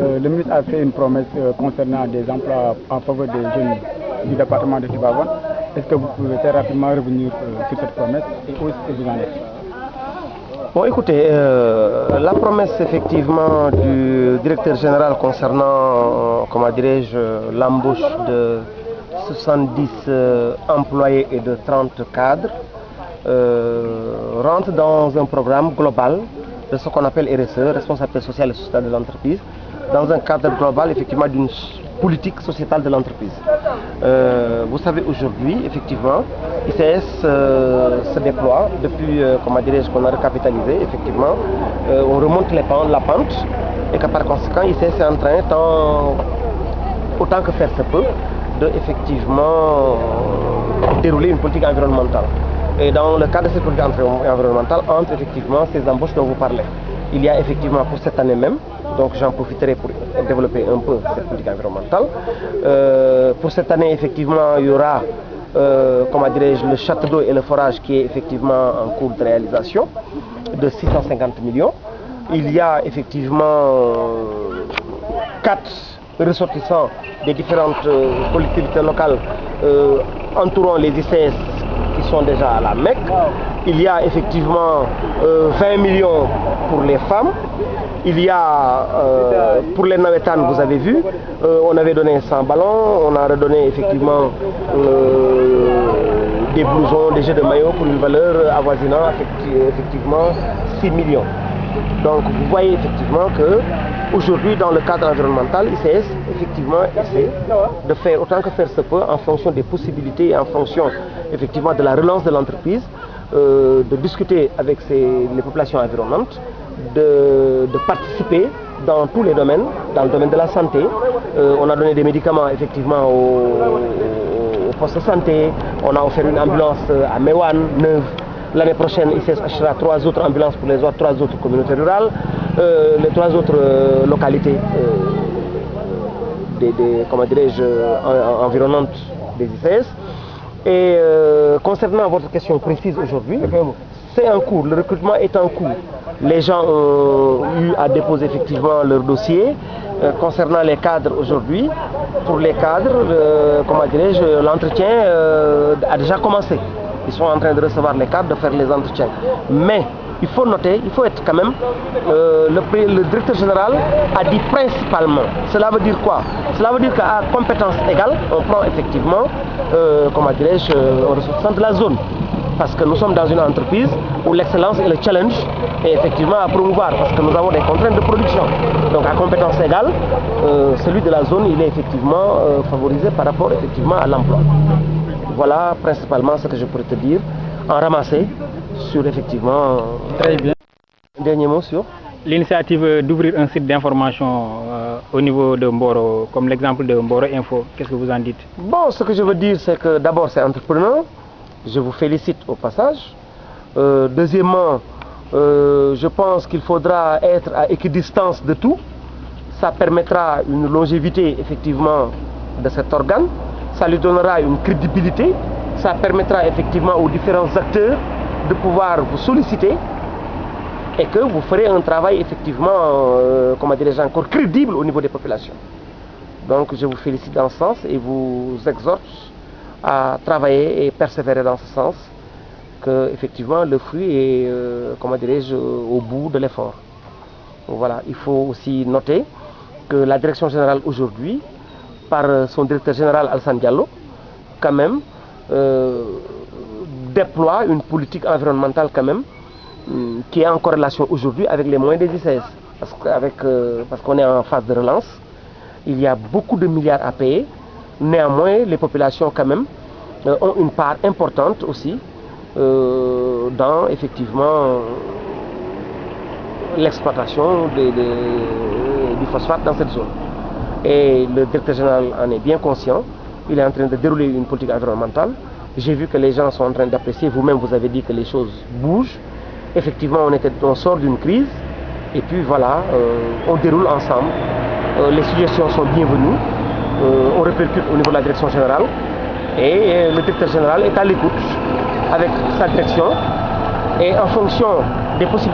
Le ministre a fait une promesse concernant des emplois en faveur des jeunes du département de Tivaouane. Est-ce que vous pouvez très rapidement revenir sur cette promesse et où est-ce que vous en êtes? Bon, écoutez, la promesse effectivement du directeur général concernant, comment dirais-je, l'embauche de 70 employés et de 30 cadres rentre dans un programme global de ce qu'on appelle RSE, responsabilité sociale et sociétale de l'entreprise, dans un cadre global effectivement d'une politique sociétale de l'entreprise. Vous savez, aujourd'hui, effectivement, ICS se déploie depuis, comment dirais-je, qu'on a recapitalisé, effectivement, on remonte la pente, et que par conséquent, ICS est en train, autant que faire se peut, de effectivement dérouler une politique environnementale. Et dans le cadre de cette politique environnementale, entre effectivement ces embauches dont vous parlez. Il y a effectivement pour cette année même, donc j'en profiterai pour développer un peu cette politique environnementale. Pour cette année, effectivement, il y aura, comment dirais-je, le château d'eau et le forage qui est effectivement en cours de réalisation de 650 millions. Il y a effectivement 4 ressortissants des différentes collectivités locales entourant les ICS qui sont déjà à la Mecque. Il y a effectivement 20 millions pour les femmes. Il y a pour les navétanes, vous avez vu, on avait donné 100 ballons, on a redonné effectivement des blousons, des jets de maillot pour une valeur avoisinant effectivement 6 millions. Donc vous voyez effectivement que aujourd'hui dans le cadre environnemental, ICS effectivement essaie de faire autant que faire se peut en fonction des possibilités et en fonction effectivement de la relance de l'entreprise, de discuter avec les populations environnantes, de participer dans tous les domaines, dans le domaine de la santé. On a donné des médicaments effectivement au poste de santé, on a offert une ambulance à Mewan, neuve. L'année prochaine, ICS achètera 3 autres ambulances pour les 3 autres communautés rurales, les 3 autres localités comment dirais-je, environnantes des ICS. Et concernant votre question précise aujourd'hui, c'est en cours, le recrutement est en cours. Les gens ont eu à déposer effectivement leur dossier. Concernant les cadres aujourd'hui, pour les cadres, comment dirais-je, l'entretien a déjà commencé. Ils sont en train de recevoir les cadres, de faire les entretiens. Mais il faut noter, il faut être quand même, le directeur général a dit principalement. Cela veut dire quoi? Cela veut dire qu'à compétence égale, on prend effectivement, comment dirais-je, aux ressortissants de la zone. Parce que nous sommes dans une entreprise où l'excellence et le challenge est effectivement à promouvoir, parce que nous avons des contraintes de production. Donc à compétence égale, celui de la zone, il est effectivement favorisé par rapport effectivement à l'emploi. Voilà principalement ce que je pourrais te dire en ramassé sur effectivement... Très bien. Dernier mot sur l'initiative d'ouvrir un site d'information au niveau de Mboro, comme l'exemple de Mboro Info. Qu'est-ce que vous en dites? Bon, ce que je veux dire, c'est que d'abord c'est entrepreneur. Je vous félicite au passage. Deuxièmement, je pense qu'il faudra être à équidistance de tout. Ça permettra une longévité effectivement de cet organe. Ça lui donnera une crédibilité. Ça permettra effectivement aux différents acteurs de pouvoir vous solliciter et que vous ferez un travail effectivement, comment dirais-je, encore crédible au niveau des populations. Donc je vous félicite dans ce sens et vous exhorte à travailler et persévérer dans ce sens, que effectivement le fruit est, comment dirais-je, au bout de l'effort. Voilà, il faut aussi noter que la direction générale aujourd'hui, par son directeur général Alassane Diallo, quand même, déploie une politique environnementale quand même, qui est en corrélation aujourd'hui avec les moyens des ICS. Parce qu'on est en phase de relance, il y a beaucoup de milliards à payer. Néanmoins, les populations quand même ont une part importante aussi dans effectivement l'exploitation du phosphate dans cette zone. Et le directeur général en est bien conscient. Il est en train de dérouler une politique environnementale. J'ai vu que les gens sont en train d'apprécier. Vous-même, vous avez dit que les choses bougent. Effectivement, on sort d'une crise. Et puis voilà, on déroule ensemble. Les suggestions sont bienvenues. On répercute au niveau de la direction générale. Et le directeur général est à l'écoute avec sa direction. Et en fonction des possibilités